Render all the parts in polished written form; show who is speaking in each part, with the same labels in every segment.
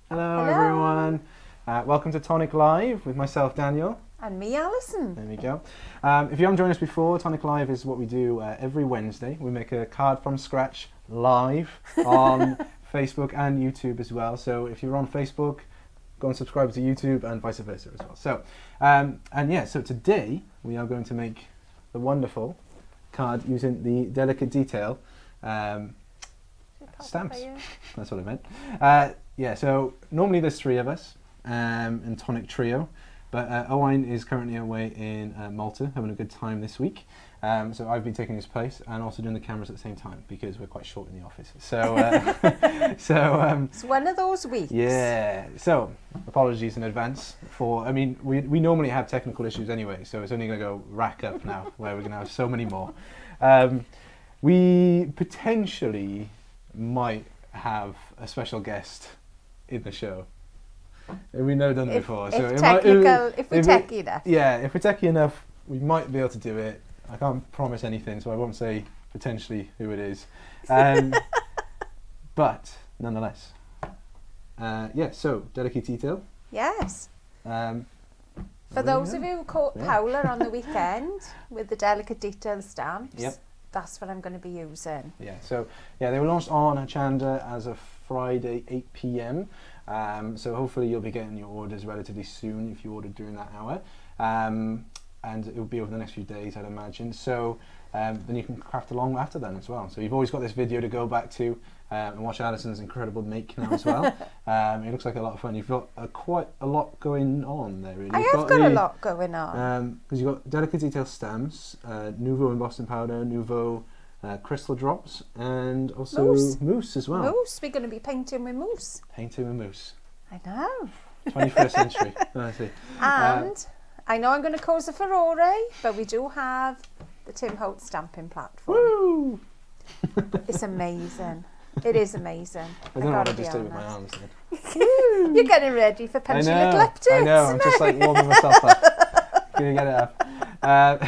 Speaker 1: Hello.
Speaker 2: everyone. Welcome to Tonic Live with myself, Daniel.
Speaker 1: And me, Alison.
Speaker 2: There we go. If you haven't joined us before, Tonic Live is what we do every Wednesday. We make a card from scratch live on Facebook and YouTube as well. So if you're on Facebook, go and subscribe to YouTube and vice versa as well. So, so today we are going to make the wonderful card using the delicate detail stamps. That's what I meant. So normally there's three of us in Tonic Trio, but Owain is currently away in Malta having a good time this week. So I've been taking his place and also doing the cameras at the same time because we're quite short in the office. So,
Speaker 1: it's one of those weeks.
Speaker 2: Yeah. So apologies in advance for. I mean, we normally have technical issues anyway, so it's only going to go rack up now, where we're going to have so many more. We potentially might have a special guest in the show. We've never done it before. So
Speaker 1: if we're techie enough.
Speaker 2: Yeah, if we're techie enough, we might be able to do it. I can't promise anything, so I won't say potentially who it is. But nonetheless. So delicate detail.
Speaker 1: Yes. For those of you who caught Paula on the weekend with the delicate detail stamps, that's what I'm going to be using.
Speaker 2: Yeah, so they were launched on Hachanda as of Friday, 8 p.m. So hopefully you'll be getting your orders relatively soon if you ordered during that hour. And it will be over the next few days, I'd imagine. So then you can craft along after then as well. So you've always got this video to go back to and watch Alison's incredible make now as well. It looks like a lot of fun. You've got quite a lot going on there, really.
Speaker 1: I have got a lot going on.
Speaker 2: Because you've got delicate detail stamps, Nuvo embossing powder, Nuvo crystal drops, and also mousse as well.
Speaker 1: Mousse, we're going to be painting with mousse.
Speaker 2: Painting with mousse.
Speaker 1: I know.
Speaker 2: 21st century. I see.
Speaker 1: And I know I'm going to cause a furore, but we do have the Tim Holtz stamping platform.
Speaker 2: Woo!
Speaker 1: It's amazing. It is amazing.
Speaker 2: I don't know what I just did with my arms then.
Speaker 1: You're getting ready for punchy little updates.
Speaker 2: I know, I'm just like warming myself up. Gonna get it up.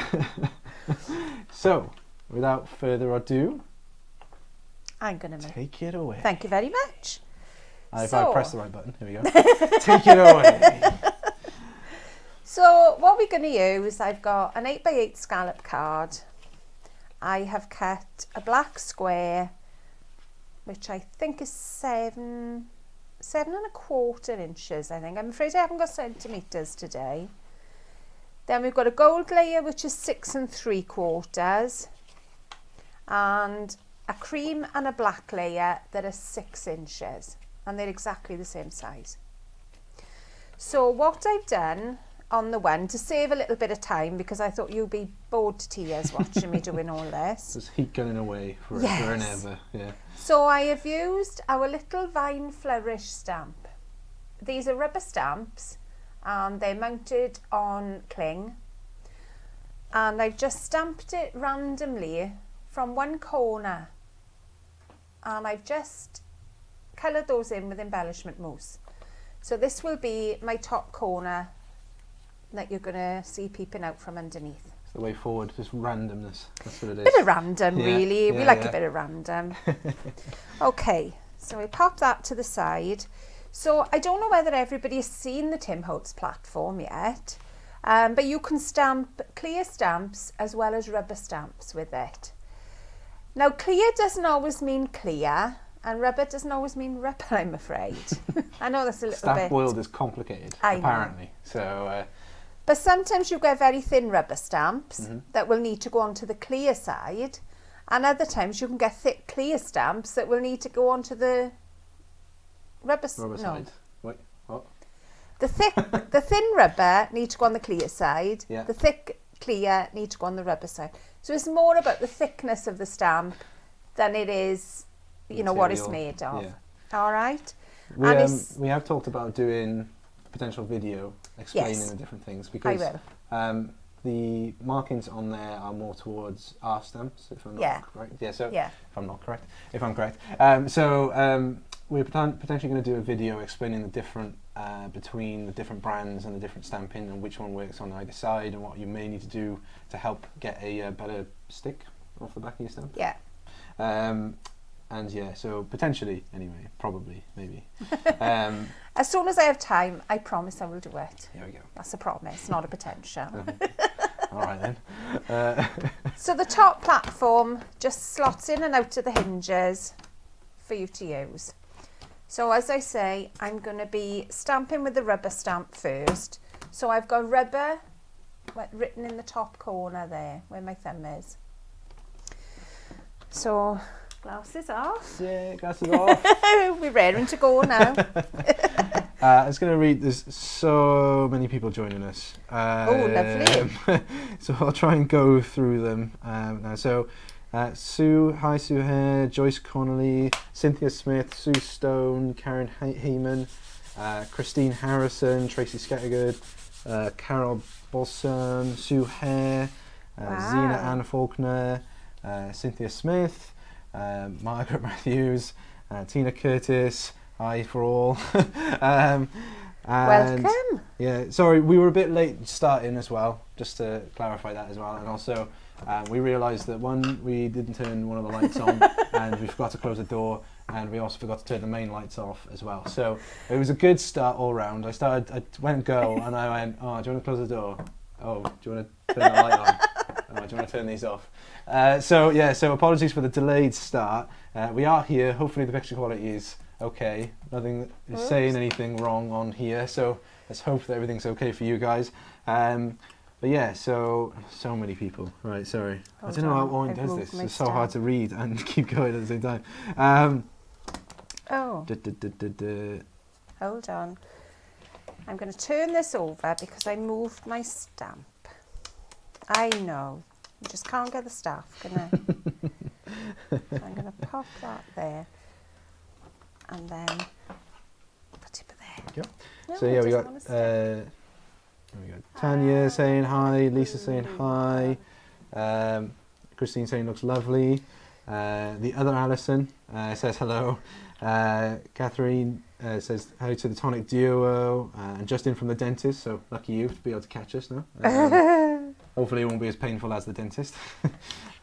Speaker 2: So, without further ado,
Speaker 1: I'm going to
Speaker 2: take it away.
Speaker 1: Thank you very much.
Speaker 2: If I press the right button, here we go. Take it away.
Speaker 1: So what we're going to use, I've got an 8x8 scallop card. I have cut a black square, which I think is 7.25 inches, I think. I'm afraid I haven't got centimetres today. Then we've got a gold layer, which is 6 3/4, and a cream and a black layer that are 6 inches, and they're exactly the same size. So what I've done on the one, to save a little bit of time, because I thought you'd be bored to tears watching me doing all this.
Speaker 2: There's heat gunning away forever and ever. Yeah.
Speaker 1: So I have used our little Vine Flourish stamp. These are rubber stamps and they're mounted on cling, and I've just stamped it randomly from one corner, and I've just coloured those in with embellishment mousse. So this will be my top corner that you're going to see peeping out from underneath.
Speaker 2: It's the way forward, just randomness. That's what it is.
Speaker 1: Bit of random, really. We like a bit of random. Okay, so we pop that to the side. So I don't know whether everybody has seen the Tim Holtz platform yet, but you can stamp clear stamps as well as rubber stamps with it. Now, clear doesn't always mean clear, and rubber doesn't always mean rubber, I'm afraid. I know that's a little bit...
Speaker 2: Stamp world is complicated, apparently. So,
Speaker 1: but sometimes you get very thin rubber stamps that will need to go onto the clear side, and other times you can get thick clear stamps that will need to go onto the rubber
Speaker 2: side. Wait, what?
Speaker 1: The thin rubber need to go on the clear side.
Speaker 2: Yeah.
Speaker 1: The thick clear need to go on the rubber side. So it's more about the thickness of the stamp than it is, what it's made of. Yeah. All right.
Speaker 2: We have talked about doing a potential video explaining the different things, because the markings on there are more towards our stamps, if I'm not correct. Yeah. So if I'm not correct, if I'm correct. We're potentially going to do a video explaining the different between the different brands and the different stamping, and which one works on either side, and what you may need to do to help get a better stick off the back of your stamp.
Speaker 1: Yeah.
Speaker 2: And yeah, so potentially, anyway, probably, maybe.
Speaker 1: As soon as I have time, I promise I will do it.
Speaker 2: Here we go.
Speaker 1: That's a promise, not a potential.
Speaker 2: All right then.
Speaker 1: So the top platform just slots in and out of the hinges for you to use. So as I say, I'm going to be stamping with the rubber stamp first. So I've got rubber written in the top corner there, where my thumb is. So, glasses off.
Speaker 2: Yeah, glasses off.
Speaker 1: We're raring to go now.
Speaker 2: I was going to read, there's so many people joining us.
Speaker 1: Lovely.
Speaker 2: So I'll try and go through them now. So Sue, hi Sue Hare, Joyce Connolly, Cynthia Smith, Sue Stone, Karen Heyman, Christine Harrison, Tracy Scattergood, Carol Bossum, Sue Hare, Zena Ann Faulkner, Cynthia Smith, Margaret Matthews, Tina Curtis, hi for all. And
Speaker 1: welcome.
Speaker 2: Yeah, sorry, we were a bit late starting as well, just to clarify that as well. And also, we realised that we didn't turn one of the lights on, and we forgot to close the door, and we also forgot to turn the main lights off as well. So it was a good start all round. I went go, and I went, oh, do you want to close the door? Oh, do you want to turn the light on? Oh, do you want to turn these off? So apologies for the delayed start. We are here. Hopefully the picture quality is okay. Nothing is saying anything wrong on here. So let's hope that everything's okay for you guys. But yeah, so many people. Right, sorry. I don't know how Owen does this. It's so hard to read and keep going at the same time.
Speaker 1: Hold on. I'm going to turn this over because I moved my stamp. I know. You just can't get the staff, can I? I'm going to pop that there. And then put it there.
Speaker 2: Yep. No, so yeah, we got Tanya saying hi, Lisa saying hi, Christine saying looks lovely, the other Alison says hello, Catherine says hi to the Tonic Duo, and Justin from the dentist, so lucky you to be able to catch us now. Hopefully it won't be as painful as the dentist.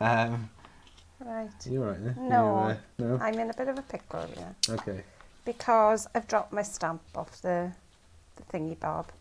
Speaker 1: Right.
Speaker 2: You alright there?
Speaker 1: No,
Speaker 2: no,
Speaker 1: I'm in a bit of a pickle, yeah.
Speaker 2: Okay.
Speaker 1: Because I've dropped my stamp off the thingy bob.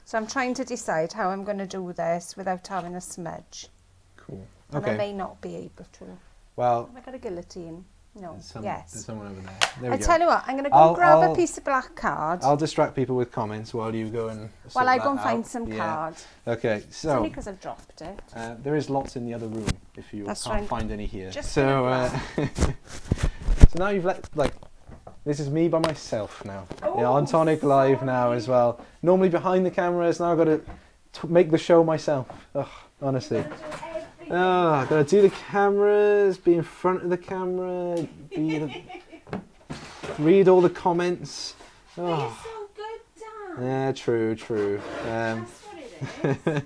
Speaker 1: So I'm trying to decide how I'm going to do this without having a smudge.
Speaker 2: Cool.
Speaker 1: And
Speaker 2: Okay.
Speaker 1: I may not be able to.
Speaker 2: Well,
Speaker 1: Have I got a guillotine? No.
Speaker 2: there's
Speaker 1: Yes.
Speaker 2: someone over there. There we
Speaker 1: I
Speaker 2: go.
Speaker 1: tell you what, I'm going to go grab a piece of black card
Speaker 2: I'll distract people with comments while you go and sort
Speaker 1: while I go
Speaker 2: that
Speaker 1: and find
Speaker 2: out.
Speaker 1: some
Speaker 2: Yeah.
Speaker 1: cards.
Speaker 2: Okay,
Speaker 1: It's
Speaker 2: so
Speaker 1: only because I've dropped it.
Speaker 2: there is lots in the other room if you
Speaker 1: That's
Speaker 2: can't
Speaker 1: right.
Speaker 2: find any here.
Speaker 1: Just
Speaker 2: So so now you've this is me by myself now. On Tonic Live now as well. Normally behind the cameras, now I've got to make the show myself. Ugh, honestly. I've got to do the cameras, be in front of the camera, read all the comments.
Speaker 1: You're so good, Dan.
Speaker 2: Yeah, true.
Speaker 1: That's what it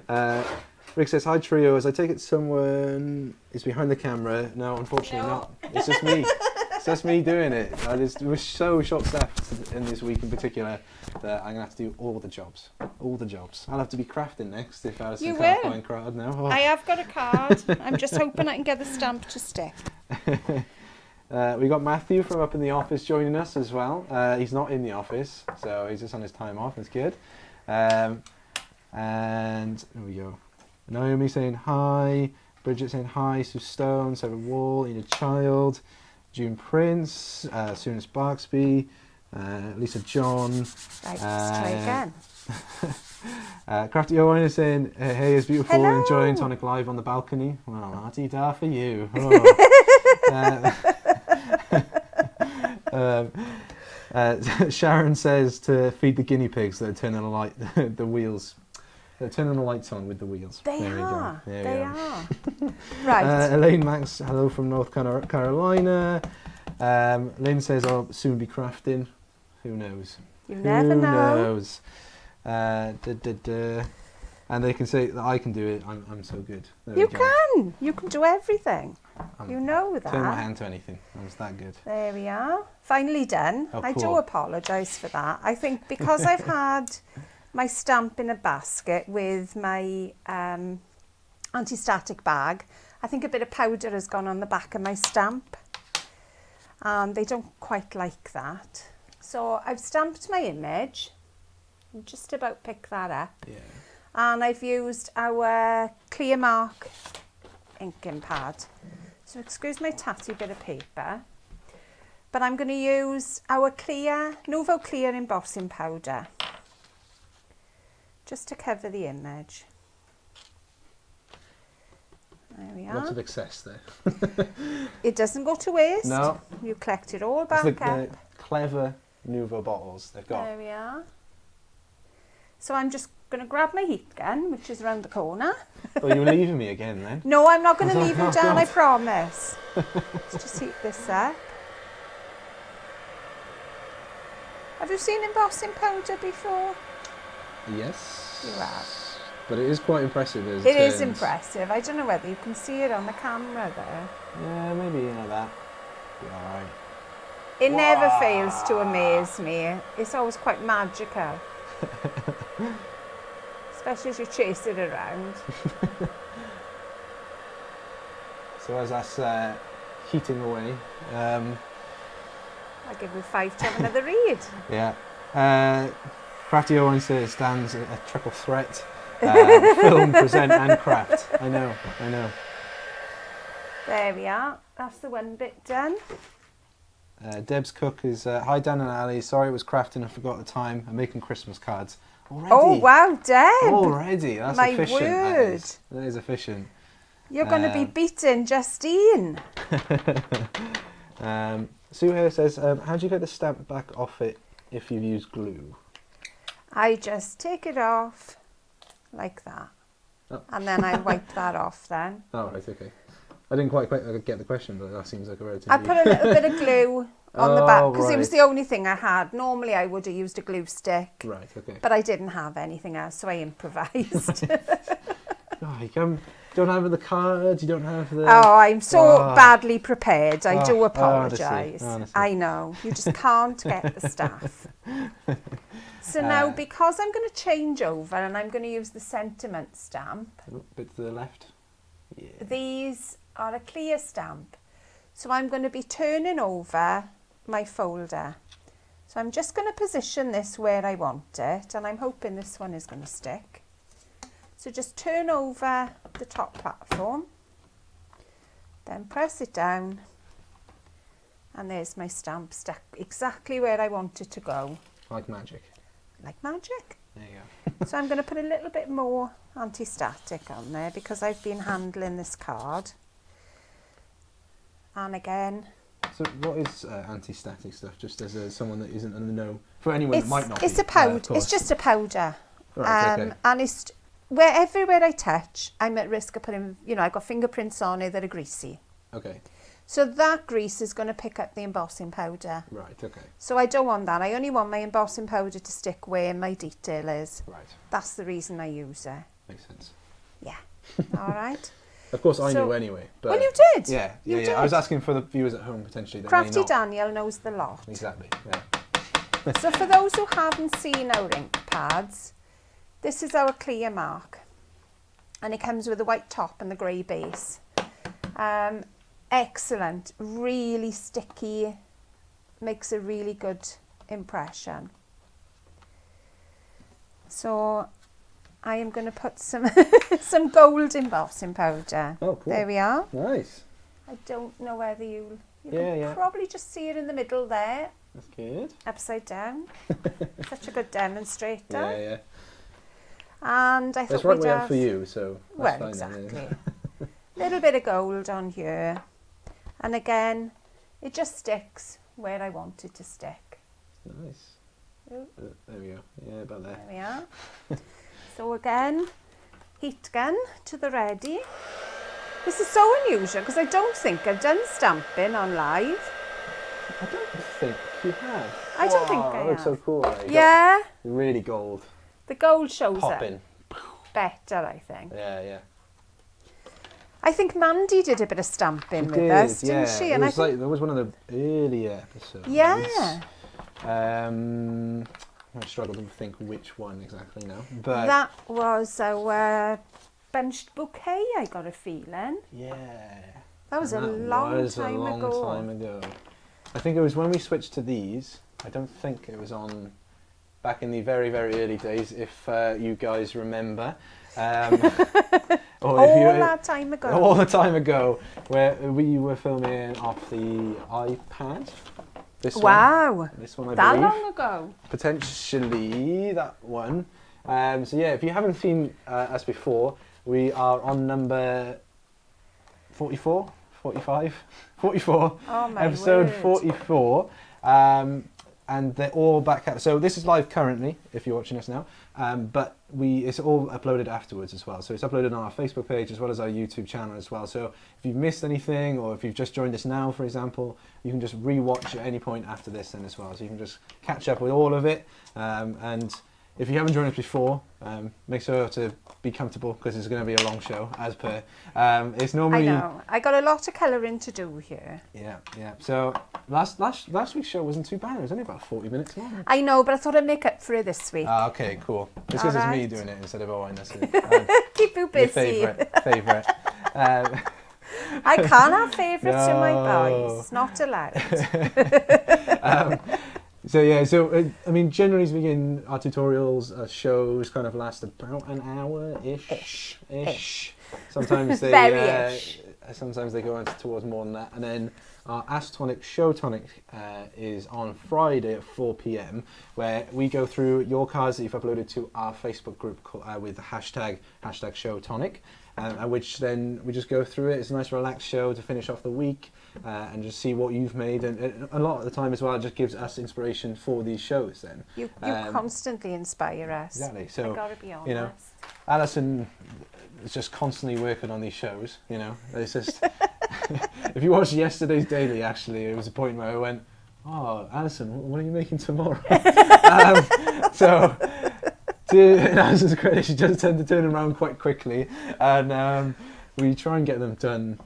Speaker 1: is.
Speaker 2: Rick says, hi Trio, as I take it someone is behind the camera. No, unfortunately not. It's just me. It's just me doing it. We're so short-staffed in this week in particular that I'm going to have to do all the jobs. All the jobs. I'll have to be crafting next if Alison
Speaker 1: You
Speaker 2: can't
Speaker 1: will.
Speaker 2: find card now. Oh.
Speaker 1: I have got a card. I'm just hoping I can get the stamp to stick.
Speaker 2: We got Matthew from up in the office joining us as well. He's not in the office, so he's just on his time off. That's good. And there we go. Naomi saying hi. Bridget saying hi. Sue Stone, Sarah Wall, Enid Child, June Prince, Soon Sparksby, Lisa John.
Speaker 1: Right, let's try again.
Speaker 2: Crafty Owen is saying, hey, it's beautiful,
Speaker 1: Hello.
Speaker 2: enjoying Tonic Live on the balcony. Well, la-dee-da for you. Sharon says to feed the guinea pigs that are turning the wheels. They're turning the lights on with the wheels.
Speaker 1: They
Speaker 2: there
Speaker 1: are.
Speaker 2: We go.
Speaker 1: They are. Right.
Speaker 2: Elaine Max, hello from North Carolina. Lynn says I'll soon be crafting. Who knows?
Speaker 1: You never know.
Speaker 2: Who knows? And they can say that I can do it. I'm so good. There
Speaker 1: You
Speaker 2: we go.
Speaker 1: can. You can do everything. You know that.
Speaker 2: Turn my hand to anything. I was that good.
Speaker 1: There we are. Finally done.
Speaker 2: Oh,
Speaker 1: I do
Speaker 2: cool.
Speaker 1: apologise for that. I think because I've had my stamp in a basket with my anti-static bag, I think a bit of powder has gone on the back of my stamp. And they don't quite like that. So I've stamped my image. I'll just about pick that up.
Speaker 2: Yeah.
Speaker 1: And I've used our Clear Mark inking pad. So excuse my tatty bit of paper. But I'm going to use our Nuvo Clear embossing powder. Just to cover the image. There we are.
Speaker 2: Lots of excess there.
Speaker 1: It doesn't go to waste.
Speaker 2: No.
Speaker 1: You collect it all back up.
Speaker 2: The clever Nuvo bottles they've got.
Speaker 1: There we are. So I'm just going to grab my heat gun, which is around the corner.
Speaker 2: Well, you're leaving me again then.
Speaker 1: No, I'm not going to leave you down, I promise. Let's just heat this up. Have you seen embossing powder before?
Speaker 2: Yes.
Speaker 1: You have.
Speaker 2: But it is quite impressive as
Speaker 1: It is impressive. I don't know whether you can see it on the camera there.
Speaker 2: Yeah, maybe that. Be alright.
Speaker 1: It never fails to amaze me. It's always quite magical. Especially as you chase it around.
Speaker 2: So as that's heating away,
Speaker 1: I'll give you 5 to have another read.
Speaker 2: yeah. Crafty Owen says stands a triple threat. Film, present and craft. I know.
Speaker 1: There we are. That's the one bit done.
Speaker 2: Deb's Cook is, hi Dan and Ali, sorry it was crafting, I forgot the time. I'm making Christmas cards. Already?
Speaker 1: Oh wow, Deb!
Speaker 2: Already? That's
Speaker 1: my
Speaker 2: efficient.
Speaker 1: word.
Speaker 2: That is efficient.
Speaker 1: You're going to be beating Justine.
Speaker 2: Sue here says, how do you get the stamp back off it if you use glue?
Speaker 1: I just take it off like that.
Speaker 2: Oh.
Speaker 1: And then I wipe that off then.
Speaker 2: Oh, right, okay. I didn't quite get the question, but that seems like a relatively...
Speaker 1: I put a little bit of glue on the back because
Speaker 2: right.
Speaker 1: it was the only thing I had. Normally I would have used a glue stick.
Speaker 2: Right, okay.
Speaker 1: But I didn't have anything else, so I improvised.
Speaker 2: Oh, you don't have the cards, you don't have the...
Speaker 1: Oh, I'm so badly prepared. I do apologise.
Speaker 2: Honestly.
Speaker 1: I know. You just can't get the staff. So now, because I'm going to change over and I'm going to use the sentiment stamp.
Speaker 2: A bit to the left. Yeah.
Speaker 1: These are a clear stamp. So I'm going to be turning over my folder. So I'm just going to position this where I want it, and I'm hoping this one is going to stick. So just turn over the top platform, then press it down, and there's my stamp stuck exactly where I want it to go.
Speaker 2: Like magic.
Speaker 1: Like magic.
Speaker 2: There you go.
Speaker 1: So I'm going to put a little bit more anti-static on there because I've been handling this card. And again...
Speaker 2: So what is anti-static stuff, just as someone that isn't in the know? For anyone that might not
Speaker 1: it's
Speaker 2: be.
Speaker 1: A powder. It's just a powder.
Speaker 2: Right, okay.
Speaker 1: And it's... everywhere I touch, I'm at risk of putting... I've got fingerprints on it that are greasy.
Speaker 2: Okay.
Speaker 1: So that grease is going to pick up the embossing powder.
Speaker 2: Right, okay.
Speaker 1: So I don't want that. I only want my embossing powder to stick where my detail is.
Speaker 2: Right.
Speaker 1: That's the reason I use it.
Speaker 2: Makes sense.
Speaker 1: Yeah. All right.
Speaker 2: Of course, I knew anyway. But
Speaker 1: well, you did.
Speaker 2: Yeah.
Speaker 1: You did.
Speaker 2: I was asking for the viewers at home potentially. That
Speaker 1: Crafty
Speaker 2: may not.
Speaker 1: Daniel knows the lot.
Speaker 2: Exactly. Yeah.
Speaker 1: So for those who haven't seen our ink pads, this is our Clear Mark, and it comes with a white top and the grey base. Excellent, really sticky, makes a really good impression. So I am going to put some some gold embossing powder.
Speaker 2: Oh, cool.
Speaker 1: There we are.
Speaker 2: Nice.
Speaker 1: I don't know whether you
Speaker 2: Yeah,
Speaker 1: can probably just see it in the middle there.
Speaker 2: That's good.
Speaker 1: Upside down. Such a good demonstrator.
Speaker 2: Yeah, yeah.
Speaker 1: And I
Speaker 2: That's
Speaker 1: thought
Speaker 2: right
Speaker 1: we'd
Speaker 2: way
Speaker 1: have...
Speaker 2: up for you, so that's
Speaker 1: Well,
Speaker 2: fine
Speaker 1: exactly.
Speaker 2: then,
Speaker 1: Little bit of gold on here. And again, it just sticks where I want it to stick.
Speaker 2: Nice.
Speaker 1: Ooh.
Speaker 2: There we go. Yeah, about there.
Speaker 1: There we are. So again, heat gun to the ready. This is so unusual because I don't think I've done stamping on live.
Speaker 2: I don't think you have.
Speaker 1: I don't think I
Speaker 2: It looks
Speaker 1: have.
Speaker 2: so cool. Right?
Speaker 1: Yeah.
Speaker 2: Really gold.
Speaker 1: The gold shows
Speaker 2: Popping.
Speaker 1: it better, I think.
Speaker 2: Yeah, yeah.
Speaker 1: I think Mandy did a bit of stamping with
Speaker 2: did,
Speaker 1: us, didn't
Speaker 2: yeah.
Speaker 1: she?
Speaker 2: It
Speaker 1: And
Speaker 2: was like, that was one of the earlier episodes.
Speaker 1: Yeah.
Speaker 2: I struggle to think which one exactly now. But
Speaker 1: that was our bunched bouquet, I got a feeling.
Speaker 2: Yeah.
Speaker 1: That was a long time ago.
Speaker 2: I think it was when we switched to these. I don't think it was on back in the very, very early days, if you guys remember.
Speaker 1: That time ago.
Speaker 2: All the time ago, where we were filming off the iPad. This one, I
Speaker 1: that
Speaker 2: believe.
Speaker 1: Long ago.
Speaker 2: Potentially that one. So yeah, if you haven't seen us before, we are on number 44, 45, 44, episode
Speaker 1: word.
Speaker 2: 44. And they're all back up. So this is live currently, if you're watching us now. But it's all uploaded afterwards as well. So it's uploaded on our Facebook page as well as our YouTube channel as well. So if you've missed anything, or if you've just joined us now, for example, you can just re-watch at any point after this then as well. So you can just catch up with all of it. And if you haven't joined us before, make sure to be comfortable, because it's going to be a long show, as per. It's normally.
Speaker 1: I know. I got a lot of colouring to do here.
Speaker 2: Yeah. So last week's show wasn't too bad. It was only about 40 minutes long.
Speaker 1: I know, but I thought I'd make up for it this week.
Speaker 2: Okay, cool. It's because it's me doing it instead of Owen. That's it.
Speaker 1: Keep you busy.
Speaker 2: Favourite.
Speaker 1: I can't have favourites in my boys. Not allowed.
Speaker 2: I mean, generally speaking, our tutorials, shows kind of last about an hour-ish. Sometimes they sometimes they go on towards more than that. And then our Ask Tonic Show Tonic is on Friday at 4 p.m, where we go through your cards that you've uploaded to our Facebook group with the hashtag Show Tonic, which then we just go through it. It's a nice relaxed show to finish off the week. And just see what you've made, and a lot of the time as well, it just gives us inspiration for these shows. Then
Speaker 1: you constantly inspire us.
Speaker 2: Exactly. So
Speaker 1: I gotta be honest.
Speaker 2: You know, Alison is just constantly working on these shows. You know, it's just if you watched yesterday's daily, actually, it was a point where I went, "Oh, Alison, what are you making tomorrow?" So, to Alison's credit, she does tend to turn around quite quickly, and we try and get them done.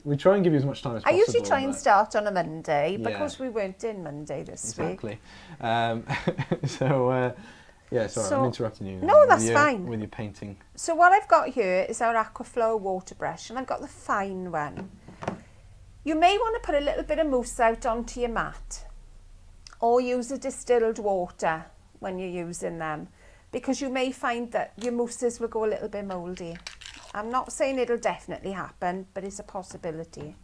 Speaker 2: We try and give you as much time as possible.
Speaker 1: I usually try and start on a Monday, because we weren't in Monday this week.
Speaker 2: Exactly. Sorry, I'm interrupting you.
Speaker 1: No, that's fine.
Speaker 2: With your painting.
Speaker 1: So what I've got here is our Aquaflow water brush, and I've got the fine one. You may want to put a little bit of mousse out onto your mat, or use a distilled water when you're using them, because you may find that your mousses will go a little bit mouldy. I'm not saying it'll definitely happen, but it's a possibility.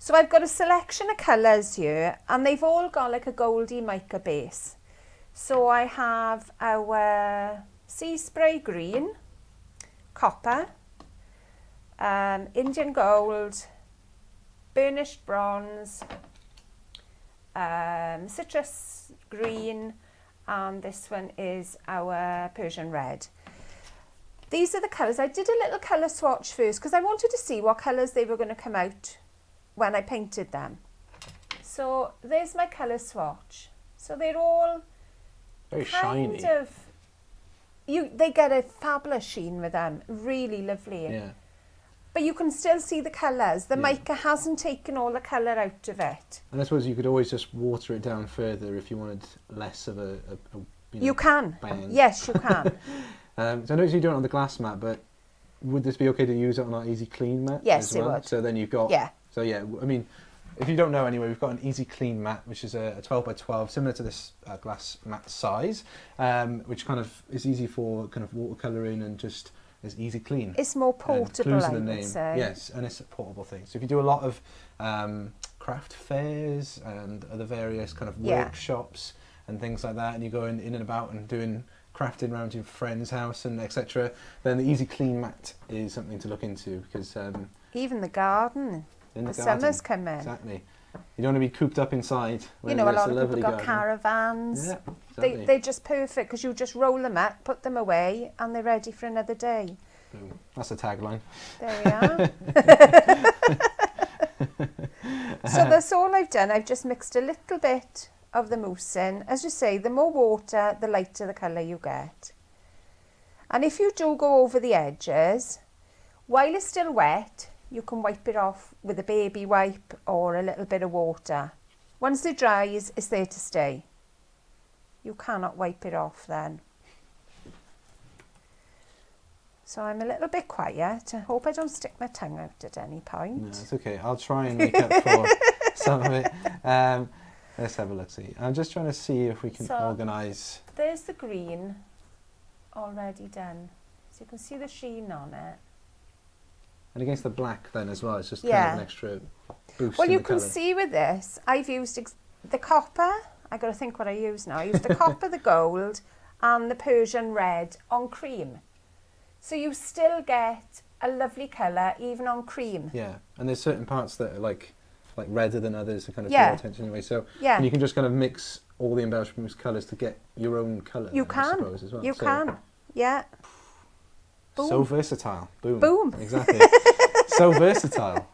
Speaker 1: So I've got a selection of colours here, and they've all got like a goldy mica base. So I have our sea spray green, copper, Indian gold, burnished bronze, citrus green, and this one is our Persian red. These are the colours. I did a little colour swatch first because I wanted to see what colours they were going to come out when I painted them. So there's my colour swatch. So they're all
Speaker 2: very shiny.
Speaker 1: They get a fabulous sheen with them. Really lovely.
Speaker 2: Yeah.
Speaker 1: But you can still see the colours. The mica hasn't taken all the colour out of it.
Speaker 2: And I suppose you could always just water it down further if you wanted less of a
Speaker 1: you can.
Speaker 2: Bang.
Speaker 1: Yes, you can.
Speaker 2: So I noticed you do it on the glass mat, but would this be okay to use it on our Easy Clean mat?
Speaker 1: Yes,
Speaker 2: as well?
Speaker 1: it would.
Speaker 2: So then you've got...
Speaker 1: Yeah.
Speaker 2: So yeah, I mean, if you don't know anyway, we've got an Easy Clean mat, which is a 12 by 12, similar to this glass mat size, which kind of is easy for kind of watercolouring and just is easy clean.
Speaker 1: It's more portable, I would say.
Speaker 2: Yes, and it's a portable thing. So if you do a lot of craft fairs and other various kind of workshops and things like that, and you're going in and about and doing crafting around your friend's house and etc., then the Easy Clean mat is something to look into, because
Speaker 1: even the garden, the summer's coming.
Speaker 2: Exactly. You don't want to be cooped up inside.
Speaker 1: You know, a lot of people got caravans.
Speaker 2: Yeah, exactly.
Speaker 1: They're just perfect because you just roll them up, put them away, and they're ready for another day.
Speaker 2: Boom. That's a tagline.
Speaker 1: There we are. So that's all I've done. I've just mixed a little bit of the mousse in. As you say, the more water, the lighter the colour you get. And if you do go over the edges, while it's still wet, you can wipe it off with a baby wipe or a little bit of water. Once it dries, it's there to stay. You cannot wipe it off then. So I'm a little bit quiet. I hope I don't stick my tongue out at any point.
Speaker 2: No, it's okay. I'll try and make up for some of it. Let's have a look. See, I'm just trying to see if we can organise.
Speaker 1: There's the green already done. So you can see the sheen on it.
Speaker 2: And against the black then as well, it's just kind of an extra boost.
Speaker 1: Well,
Speaker 2: in
Speaker 1: you
Speaker 2: the
Speaker 1: can
Speaker 2: colour.
Speaker 1: see with this, I've used the copper. I got to think what I use now. I used the copper, the gold, and the Persian red on cream. So you still get a lovely colour even on cream.
Speaker 2: Yeah, and there's certain parts that are like redder than others to kind of draw attention anyway. So and you can just kind of mix all the embellishment colours to get your own colour.
Speaker 1: You can.
Speaker 2: I suppose, as well.
Speaker 1: You can. Yeah. Boom.
Speaker 2: So versatile. Boom.
Speaker 1: Boom.
Speaker 2: Exactly. So versatile.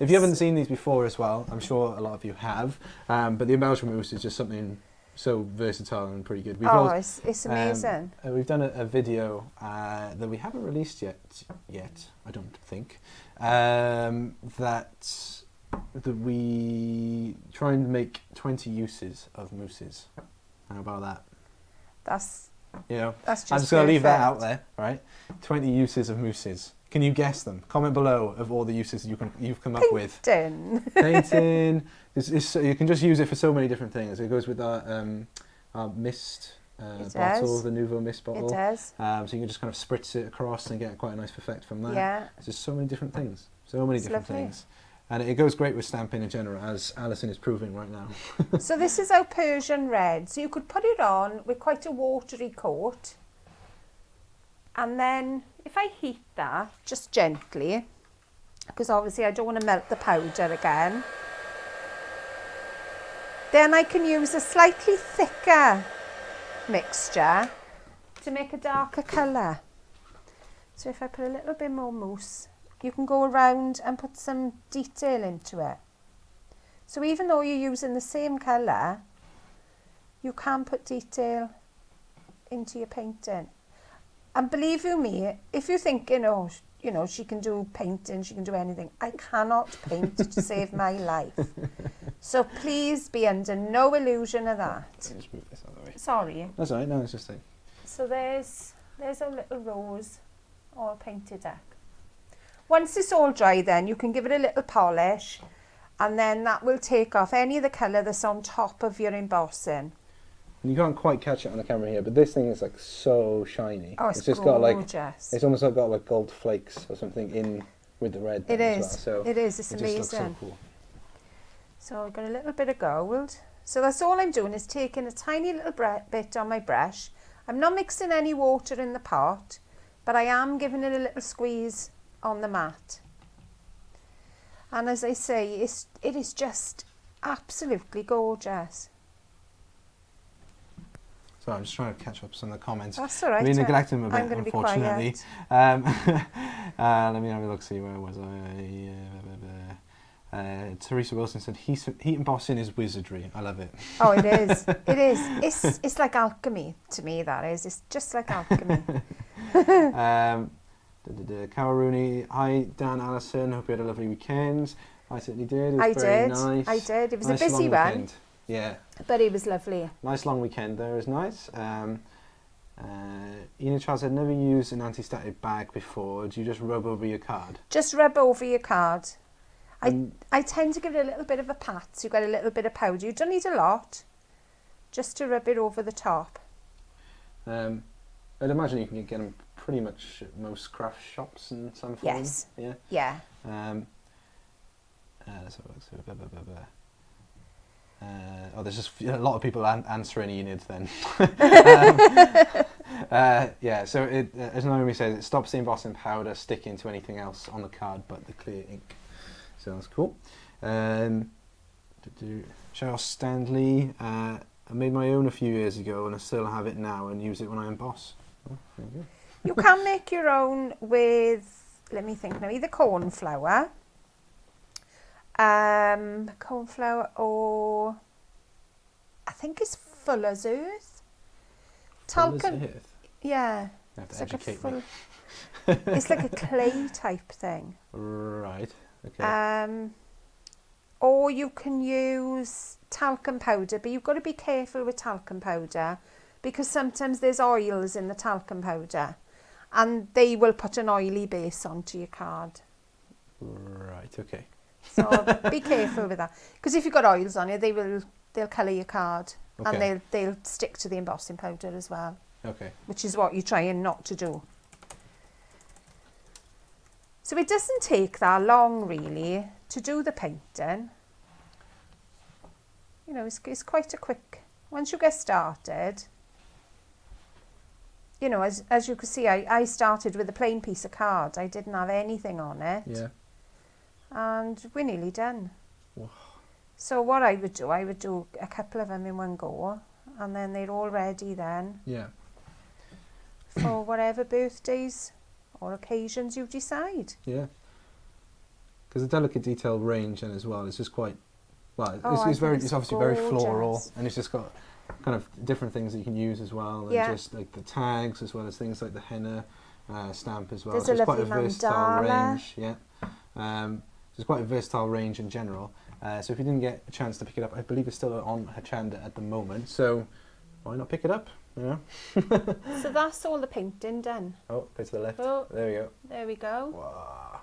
Speaker 2: If you haven't seen these before as well, I'm sure a lot of you have. But the embellishment mousse is just something so versatile and pretty good.
Speaker 1: It's amazing.
Speaker 2: We've done a video that we haven't released yet, I don't think, that we try and make 20 uses of mousses. How about that?
Speaker 1: That's
Speaker 2: just I'm just going to leave that out there, right? 20 uses of mousses. Can you guess them? Comment below of all the uses you've come up with. Painting. You can just use it for so many different things. It goes with our mist bottle, the Nuvo mist bottle.
Speaker 1: It does.
Speaker 2: So you can just kind of spritz it across and get quite a nice effect from that.
Speaker 1: Yeah.
Speaker 2: There's just so many different things. So many different things. And it goes great with stamping in general, as Alison is proving right now.
Speaker 1: So this is our Persian red. So you could put it on with quite a watery coat. And then if I heat that just gently, because obviously I don't want to melt the powder again, then I can use a slightly thicker mixture to make a darker colour. So if I put a little bit more mousse, you can go around and put some detail into it. So even though you're using the same colour, you can put detail into your painting. And believe you me, if you're thinking, oh, you know, she can do painting, she can do anything, I cannot paint to save my life. So please be under no illusion of that.
Speaker 2: Let me just move this out of the way.
Speaker 1: Sorry.
Speaker 2: That's all right, no, it's just like...
Speaker 1: So there's our little rose all painted up. Once it's all dry then, you can give it a little polish, and then that will take off any of the colour that's on top of your embossing.
Speaker 2: You can't quite catch it on the camera here, but this thing is like so shiny.
Speaker 1: Oh, it's
Speaker 2: just
Speaker 1: gorgeous.
Speaker 2: Got like, it's almost like got like gold flakes or something in with the red.
Speaker 1: It is.
Speaker 2: As well. So
Speaker 1: it is. It's amazing.
Speaker 2: Just looks so cool.
Speaker 1: So I've got a little bit of gold. So that's all I'm doing is taking a tiny little bit on my brush. I'm not mixing any water in the pot, but I am giving it a little squeeze on the mat. And as I say, it is just absolutely gorgeous.
Speaker 2: So I'm just trying to catch up some of the comments.
Speaker 1: That's all right.
Speaker 2: We neglected them a bit,
Speaker 1: I'm going to be
Speaker 2: unfortunately.
Speaker 1: quiet.
Speaker 2: Let me have a look, see where was I? Teresa Wilson said, heat embossing is wizardry. I love it.
Speaker 1: Oh, it is. It is. It's like alchemy to me, that is. It's just like alchemy.
Speaker 2: Carol Rooney, hi Dan, Alison, hope you had a lovely weekend. I certainly did. It was very nice.
Speaker 1: I did. It was
Speaker 2: nice
Speaker 1: a busy
Speaker 2: long
Speaker 1: one.
Speaker 2: Weekend. Yeah.
Speaker 1: But it was lovely.
Speaker 2: Nice long weekend there, it was nice. Ina Charles said, never used an anti-static bag before. Do you just rub over your card?
Speaker 1: Just rub over your card. I tend to give it a little bit of a pat, so you get a little bit of powder. You don't need a lot, just to rub it over the top.
Speaker 2: I'd imagine you can get them pretty much at most craft shops in some form.
Speaker 1: Yes.
Speaker 2: Yeah.
Speaker 1: Yeah.
Speaker 2: Let's have a look. There's just a lot of people answering Enid then. Yeah, so as Naomi says, it stops the embossing powder sticking to anything else on the card but the clear ink. So that's cool. Charles Stanley, I made my own a few years ago and I still have it now and use it when I emboss. Oh, there you go.
Speaker 1: You can make your own with, let me think now, either corn flour, or I think it's Fuller's Earth.
Speaker 2: Fuller's Earth?
Speaker 1: Yeah.
Speaker 2: You have to educate me.
Speaker 1: It's like a clay type thing.
Speaker 2: Right. Okay.
Speaker 1: Or you can use talcum powder, but you've got to be careful with talcum powder because sometimes there's oils in the talcum powder. and they will put an oily base onto your card.
Speaker 2: Right, okay.
Speaker 1: So be careful with that, because if you've got oils on it, they'll colour your card,
Speaker 2: Okay.
Speaker 1: and they'll stick to the embossing powder as well.
Speaker 2: Okay.
Speaker 1: Which is what you're trying not to do. So it doesn't take that long really to do the painting. You know, it's quite a quick, once you get started, you know, as you can see, I started with a plain piece of card. I didn't have anything on it.
Speaker 2: Yeah.
Speaker 1: And we're nearly done.
Speaker 2: Whoa.
Speaker 1: So what I would do a couple of them in one go, and then they're all ready then
Speaker 2: Yeah.
Speaker 1: for whatever birthdays or occasions you decide.
Speaker 2: Yeah. Because the delicate detail range then as well is just quite, well,
Speaker 1: Oh, I
Speaker 2: it's
Speaker 1: think
Speaker 2: obviously very floral,
Speaker 1: gorgeous.
Speaker 2: and it's just got kind of different things that you can use as well, and
Speaker 1: Yeah.
Speaker 2: just like the tags as well as things like the henna stamp as well.
Speaker 1: There's
Speaker 2: So
Speaker 1: a
Speaker 2: it's quite a
Speaker 1: lovely
Speaker 2: versatile
Speaker 1: mandala.
Speaker 2: range. Yeah. So it's quite a versatile range in general. So if you didn't get a chance to pick it up, I believe it's still on Hachanda at the moment. So why not pick it up? You know.
Speaker 1: So that's all the painting done.
Speaker 2: Oh, go to the left.
Speaker 1: Oh.
Speaker 2: There we go.
Speaker 1: There we go.
Speaker 2: Wow.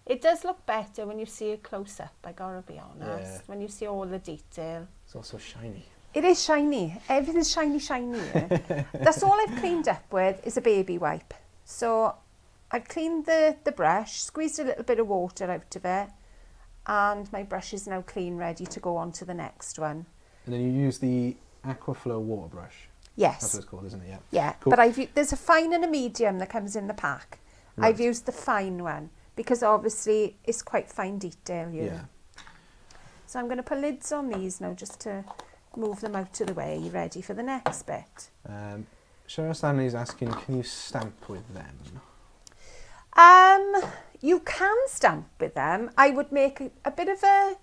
Speaker 1: It does look better when you see it close up, I gotta be honest.
Speaker 2: Yeah.
Speaker 1: When you see all the detail.
Speaker 2: It's also shiny.
Speaker 1: It is shiny. Everything's shiny, shiny. That's all I've cleaned up with is a baby wipe. So I've cleaned the brush, squeezed a little bit of water out of it, and my brush is now clean, ready to go on to the next one.
Speaker 2: And then you use the Aquaflow water brush.
Speaker 1: Yes.
Speaker 2: That's what it's called, isn't it? Yeah.
Speaker 1: Yeah,
Speaker 2: Cool.
Speaker 1: but there's a fine and a medium that comes in the pack.
Speaker 2: Right.
Speaker 1: I've used the fine one because obviously it's quite fine detail here.
Speaker 2: Yeah.
Speaker 1: So I'm going to put lids on these now just to move them out of the way, ready for the next bit.
Speaker 2: Cheryl Stanley's asking, can you stamp with them?
Speaker 1: You can stamp with them. I would make a bit of a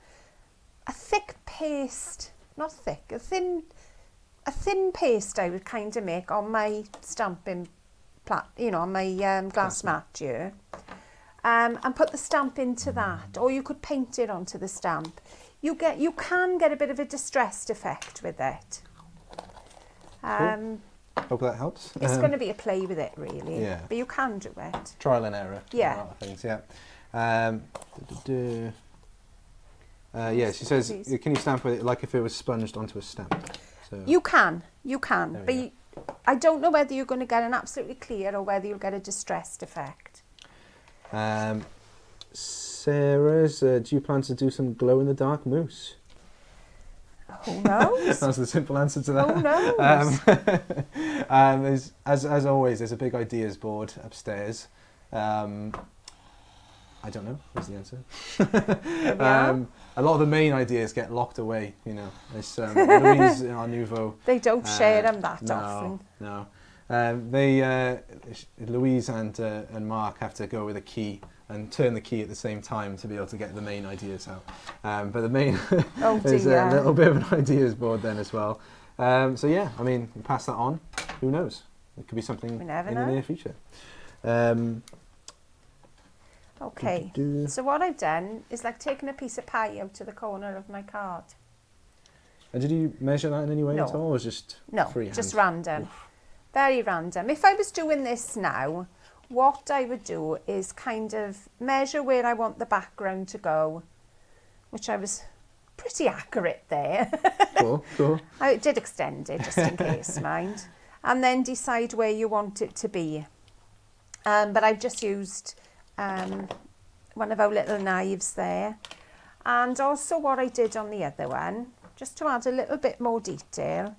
Speaker 1: thick paste, not thick, a thin paste I would kind of make on my stamping on my glass mat here. And put the stamp into that, or you could paint it onto the stamp. You can get a bit of a distressed effect with it.
Speaker 2: Cool. Hope that helps.
Speaker 1: It's going to be a play with it, really.
Speaker 2: Yeah.
Speaker 1: But you can do it.
Speaker 2: Trial and error.
Speaker 1: Yeah.
Speaker 2: A lot of things, yeah. Yeah, she says,
Speaker 1: Please.
Speaker 2: can you stamp with it like if it was sponged onto a stamp? So
Speaker 1: You can.
Speaker 2: There
Speaker 1: But
Speaker 2: we
Speaker 1: I don't know whether you're going to get an absolutely clear or whether you'll get a distressed effect.
Speaker 2: Sarah's, do you plan to do some glow-in-the-dark mousse?
Speaker 1: Who knows?
Speaker 2: That's the simple answer to that.
Speaker 1: Who knows?
Speaker 2: As always, there's a big ideas board upstairs. I don't know. Is the answer.
Speaker 1: There we are.
Speaker 2: A lot of the main ideas get locked away. You know, there's Louise in our Nuvo.
Speaker 1: They don't share them that often.
Speaker 2: No. Louise and Mark have to go with a key and turn the key at the same time to be able to get the main ideas out. But the main
Speaker 1: Oh
Speaker 2: there's
Speaker 1: dear.
Speaker 2: a little bit of an ideas board then as well. So yeah, I mean, pass that on. Who knows? It could be something
Speaker 1: We never
Speaker 2: in
Speaker 1: know.
Speaker 2: the near future.
Speaker 1: Okay. So what I've done is like taking a piece of pie out to the corner of my card.
Speaker 2: And did you measure that in any way
Speaker 1: No.
Speaker 2: at all, or was it just
Speaker 1: No,
Speaker 2: freehand?
Speaker 1: just random. Very random. If I was doing this now, what I would do is kind of measure where I want the background to go, which I was pretty accurate there.
Speaker 2: Cool.
Speaker 1: I did extend it just in case, mind. And then decide where you want it to be. But I've just used one of our little knives there. And also what I did on the other one, just to add a little bit more detail,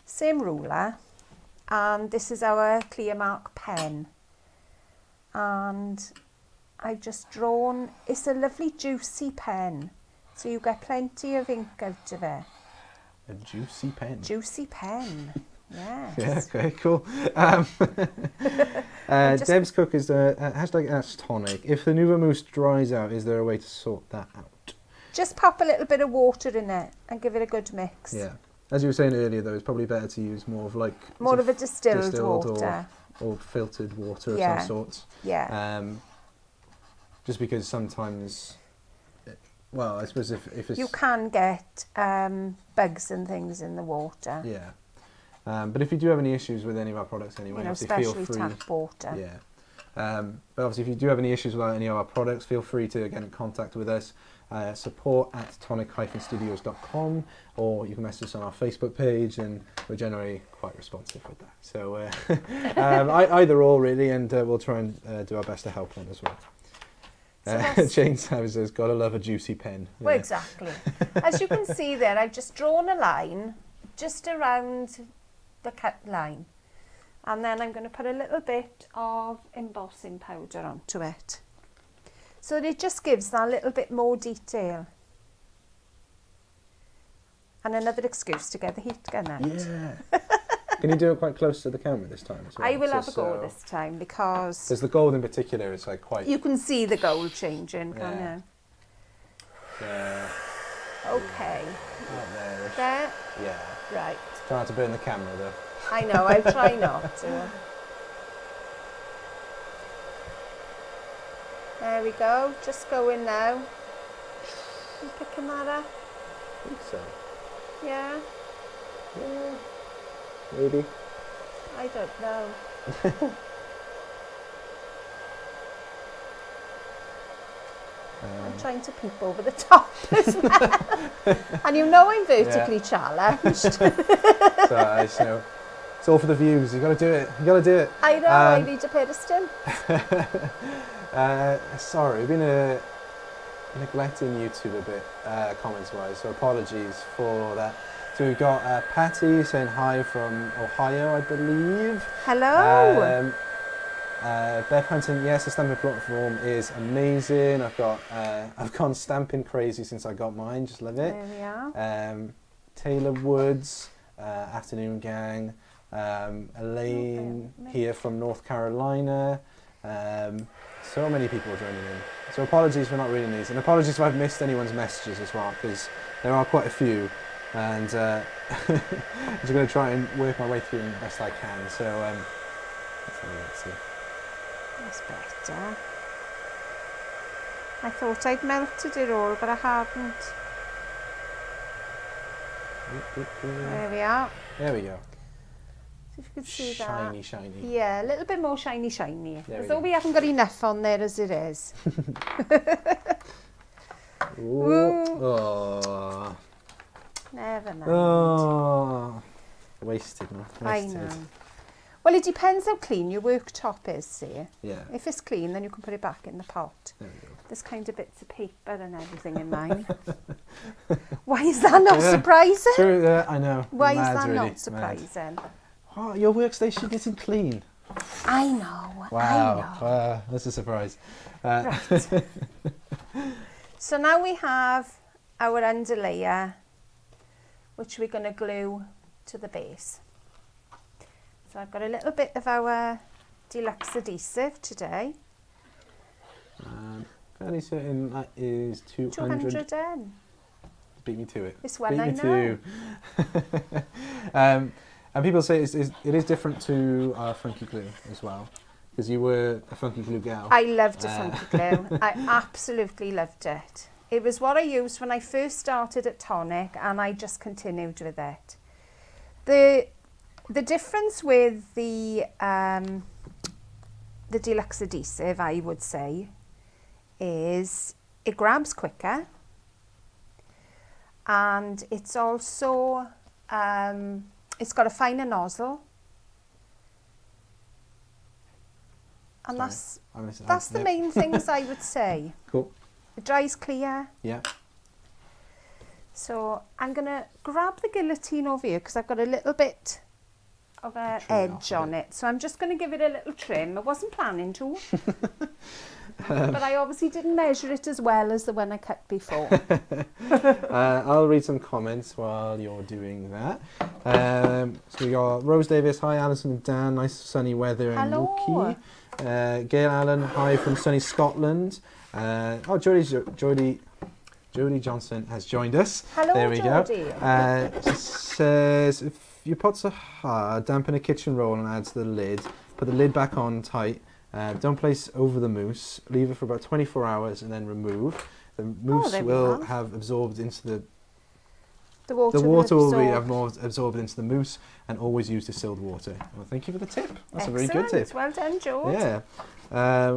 Speaker 1: same ruler. And this is our clear mark pen. And I've just drawn, it's a lovely juicy pen. So you get plenty of ink out of it.
Speaker 2: A juicy pen.
Speaker 1: Juicy pen, yes.
Speaker 2: Yeah, okay, cool. Deb's Cook is hashtag Ask Tonic. If the Nuvo mousse dries out, is there a way to sort that out?
Speaker 1: Just pop a little bit of water in it and give it a good mix.
Speaker 2: Yeah. As you were saying earlier, though, it's probably better to use more of like...
Speaker 1: More of a distilled water.
Speaker 2: Or filtered water of
Speaker 1: Yeah.
Speaker 2: some sorts.
Speaker 1: Yeah.
Speaker 2: Just because sometimes... Well, I suppose if it's...
Speaker 1: You can get bugs and things in the water.
Speaker 2: Yeah. But if you do have any issues with any of our products anyway, obviously feel free.
Speaker 1: Tap water.
Speaker 2: Yeah. But obviously, if you do have any issues with any of our products, feel free to get in contact with us. Support@tonic-studios.com, or you can message us on our Facebook page, and we're generally quite responsive with that. So either or really, and we'll try and do our best to help them as well. Jane says, "Gotta love a juicy pen."
Speaker 1: Well, exactly. As you can see there, I've just drawn a line just around the cut line, and then I'm going to put a little bit of embossing powder onto it, so that it just gives that little bit more detail. And another excuse to get the heat gun out.
Speaker 2: Yeah. Can you do it quite close to the camera this time as well?
Speaker 1: I will have a go this time, because
Speaker 2: there's the gold in particular. It's like quite.
Speaker 1: You can see the gold changing, can't you?
Speaker 2: Yeah.
Speaker 1: Okay.
Speaker 2: Not there.
Speaker 1: There.
Speaker 2: Yeah.
Speaker 1: Right.
Speaker 2: Try not to burn the camera though.
Speaker 1: I know. I'll try not to. There we go. Just going now. You picking that up?
Speaker 2: I think so.
Speaker 1: Yeah.
Speaker 2: Yeah. Maybe.
Speaker 1: I don't know. I'm trying to peep over the top as well. And you know I'm vertically challenged.
Speaker 2: So it's all for the views. You got to do it. You got to do it.
Speaker 1: I know. I need a pair of stimps.
Speaker 2: Sorry, we've been neglecting YouTube a bit, comments-wise. So apologies for that. So we've got Patty saying hi from Ohio, I believe.
Speaker 1: Hello.
Speaker 2: Beth Hunting, yes, the stamping platform is amazing. I've gone stamping crazy since I got mine. Just love it.
Speaker 1: There we are.
Speaker 2: Taylor Woods, afternoon gang. Elaine here from North Carolina. So many people joining in. So apologies for not reading these, and apologies if I've missed anyone's messages as well, because there are quite a few. And I'm just going to try and work my way through them the best I can. So let's see.
Speaker 1: That's better. I thought I'd melted it all, but I haven't. There we are.
Speaker 2: There we go.
Speaker 1: So if you can see
Speaker 2: shiny,
Speaker 1: that.
Speaker 2: Shiny.
Speaker 1: Yeah, a little bit more shiny. Although we haven't got enough on there as it is.
Speaker 2: Ooh. Oh.
Speaker 1: Never mind.
Speaker 2: Oh. Wasted, man.
Speaker 1: I know. Well, it depends how clean your worktop is, see.
Speaker 2: Yeah.
Speaker 1: If it's clean, then you can put it back in the pot.
Speaker 2: There we go.
Speaker 1: There's kind of bits of paper and everything in mine. Why is that not surprising?
Speaker 2: True, I know.
Speaker 1: Why is
Speaker 2: Mad,
Speaker 1: that
Speaker 2: really.
Speaker 1: not surprising?
Speaker 2: Oh, your workstation isn't clean.
Speaker 1: I know.
Speaker 2: Wow.
Speaker 1: I know.
Speaker 2: That's a surprise.
Speaker 1: Right. So now we have our underlayer, which we're going to glue to the base. So I've got a little bit of our deluxe adhesive today.
Speaker 2: Fairly certain that is 200.
Speaker 1: 200 in.
Speaker 2: Beat me to it.
Speaker 1: This one
Speaker 2: Beat
Speaker 1: I
Speaker 2: me
Speaker 1: know.
Speaker 2: to. And people say it is different to our funky glue as well, because you were a funky glue gal.
Speaker 1: I loved a funky glue. I absolutely loved it. It was what I used when I first started at Tonic, and I just continued with it. The difference with the deluxe adhesive, I would say, is it grabs quicker, and it's also it's got a finer nozzle, and that's the main things I would say.
Speaker 2: Cool.
Speaker 1: It dries clear.
Speaker 2: Yeah.
Speaker 1: So I'm going to grab the guillotine over here because I've got a little bit of an edge on it. So I'm just going to give it a little trim. I wasn't planning to. But I obviously didn't measure it as well as the one I cut before.
Speaker 2: I'll read some comments while you're doing that. So we got Rose Davis, hi Alison and Dan, nice sunny weather in Wilkie. Gail Allen, hi from sunny Scotland. Jodie Johnson has joined us.
Speaker 1: Hello,
Speaker 2: there we
Speaker 1: Jodie.
Speaker 2: Go. She says, if your pots are hard, dampen a kitchen roll and add to the lid. Put the lid back on tight. Don't place over the mousse. Leave it for about 24 hours and then remove. The mousse will have absorbed into the
Speaker 1: The water,
Speaker 2: will be more absorbed into the mousse, and always use distilled water. Well, thank you for the tip. That's a very good tip.
Speaker 1: Well done, George.
Speaker 2: Yeah.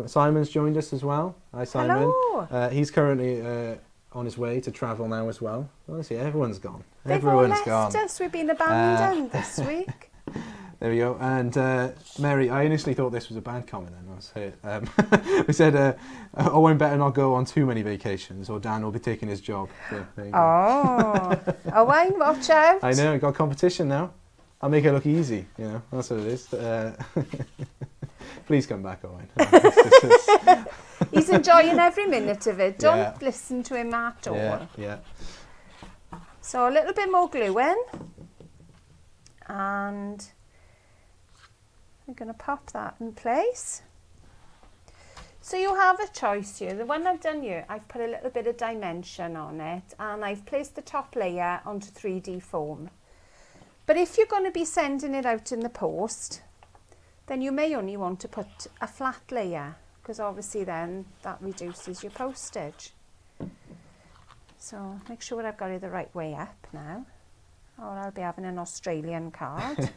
Speaker 2: Simon's joined us as well. Hi, Simon.
Speaker 1: Hello.
Speaker 2: He's currently on his way to travel now as well. Honestly, everyone's gone.
Speaker 1: They've all left us. We've been abandoned this week.
Speaker 2: There we go. And Mary, I initially thought this was a bad comment, and I was here. We said, Owen better not go on too many vacations, or Dan will be taking his job. So, there you go.
Speaker 1: Oh, Owen, watch out!
Speaker 2: I know. Got competition now. I'll make it look easy. You know, that's what it is. Please come back, Owen.
Speaker 1: He's enjoying every minute of it. Don't listen to him at all.
Speaker 2: Yeah.
Speaker 1: So a little bit more glue in, and I'm going to pop that in place. So you have a choice here. The one I've done here, I've put a little bit of dimension on it, and I've placed the top layer onto 3D foam. But if you're going to be sending it out in the post, then you may only want to put a flat layer, because obviously then that reduces your postage. So make sure I've got it the right way up now, or I'll be having an Australian card.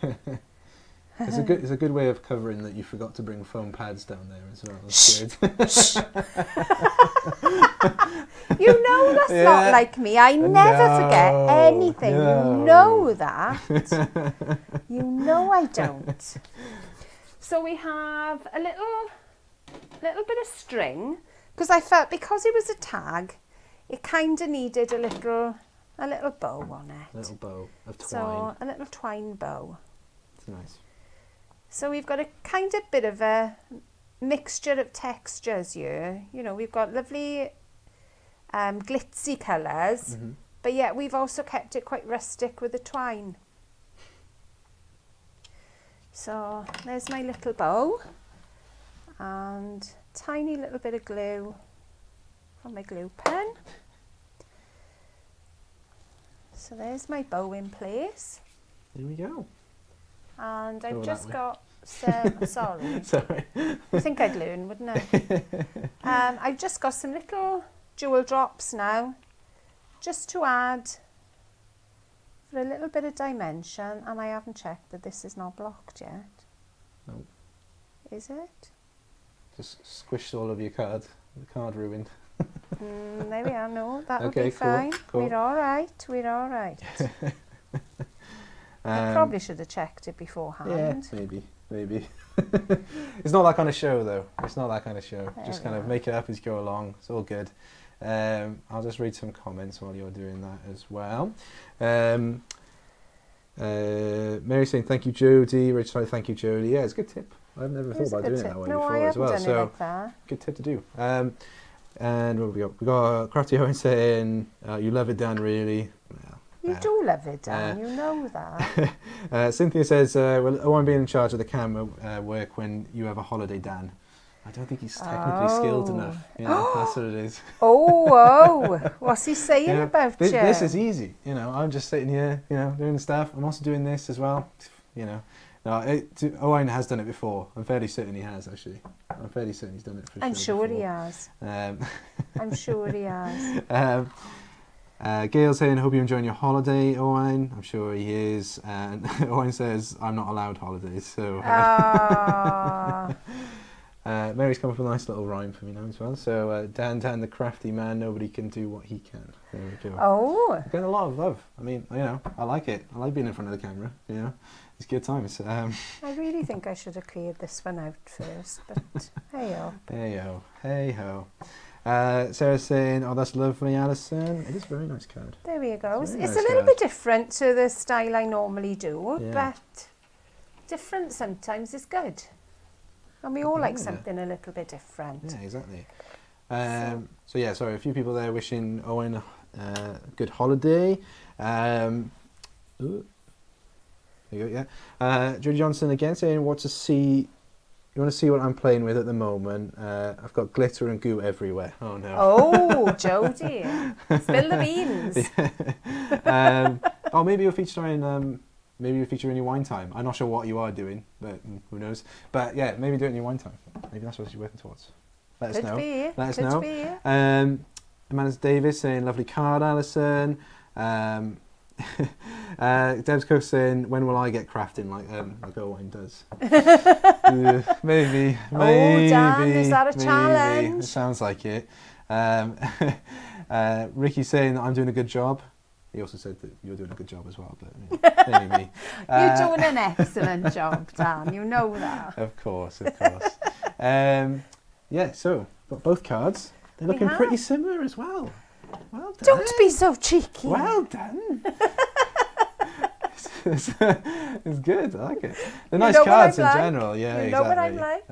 Speaker 2: It's a good way of covering that you forgot to bring foam pads down there as well. That's good.
Speaker 1: You know that's not like me. I never forget anything. No. You know that. You know I don't. So we have a little bit of string, because I felt because it was a tag, it kind of needed a little bow on it.
Speaker 2: A little bow of twine.
Speaker 1: So a little twine bow.
Speaker 2: It's nice.
Speaker 1: So we've got a kind of bit of a mixture of textures here. You know, we've got lovely glitzy colours, but yet we've also kept it quite rustic with the twine. So there's my little bow, and tiny little bit of glue from my glue pen. So there's my bow in place.
Speaker 2: There we go.
Speaker 1: And I've just got some, sorry, I think I'd learn, wouldn't I? I've just got some little jewel drops now, just to add for a little bit of dimension, and I haven't checked that this is not blocked yet.
Speaker 2: No.
Speaker 1: Is it?
Speaker 2: Just squished all of your card. The card ruined.
Speaker 1: There we are, no, that'll be
Speaker 2: cool,
Speaker 1: fine.
Speaker 2: Cool.
Speaker 1: We're all right. I probably should have checked it beforehand.
Speaker 2: Yeah, maybe. It's not that kind of show, though. It's not that kind of show.
Speaker 1: There
Speaker 2: just kind of make it up as you go along. It's all good. I'll just read some comments while you're doing that as well. Mary saying, thank you, Jodie. Rachel, thank you, Jodie. Yeah, it's a good tip. I've never thought about doing it that way before as well.
Speaker 1: Done it like that.
Speaker 2: Good tip to do. And what have we got? We got Crafty Owen saying, you love it, Dan, really.
Speaker 1: You do love it, Dan, you know that.
Speaker 2: Cynthia says, well, I won't be in charge of the camera work when you have a holiday, Dan. I don't think he's technically skilled enough. You know, that's what it is.
Speaker 1: What's he saying about you?
Speaker 2: This is easy. You know, I'm just sitting here, you know, doing the stuff. I'm also doing this as well. You know, no, Owen has done it before. I'm fairly certain he has, actually. I'm fairly certain he's done it for sure.
Speaker 1: I'm sure he has. I'm sure he has.
Speaker 2: Gail saying, hope you're enjoying your holiday, Owen. I'm sure he is. And Owen says, I'm not allowed holidays. So Mary's come up with a nice little rhyme for me now as well. So Dan, the crafty man, nobody can do what he can. There we go.
Speaker 1: Oh.
Speaker 2: Getting a lot of love. I mean, you know, I like it. I like being in front of the camera. You know, it's good times.
Speaker 1: I really think I should have cleared this one out first, but hey-ho.
Speaker 2: Hey-ho. Hey-ho. Sarah's saying, oh, that's lovely, Alison. It is a very nice card.
Speaker 1: There we go. It's
Speaker 2: nice
Speaker 1: a little bit different to the style I normally do, but different sometimes is good. And we all like something a little bit different.
Speaker 2: Yeah, exactly. Sorry, a few people there wishing Owen a good holiday. There you go, yeah. Judy Johnson again saying, you want to see what I'm playing with at the moment? I've got glitter and goo everywhere. Oh no.
Speaker 1: Oh, Jodie. Spill the beans.
Speaker 2: Maybe you'll feature in your wine time. I'm not sure what you are doing, but who knows. But yeah, maybe do it in your wine time. Maybe that's what you're working towards. Let us know. Let us know. Amanda Davis saying, lovely card, Alison. Deb's Cook saying, when will I get crafting like Owain does? Maybe.
Speaker 1: Oh, Dan, is that a
Speaker 2: maybe.
Speaker 1: challenge?
Speaker 2: It sounds like it. Ricky saying that I'm doing a good job. He also said that you're doing a good job as well, but maybe.
Speaker 1: You're doing an excellent job, Dan. You know that.
Speaker 2: Of course. Yeah, so got both cards. They're looking pretty similar as well. Well done.
Speaker 1: Don't be so cheeky.
Speaker 2: Well done. It's good. I like it. They're nice cards in general. Yeah,
Speaker 1: you know what I'm like.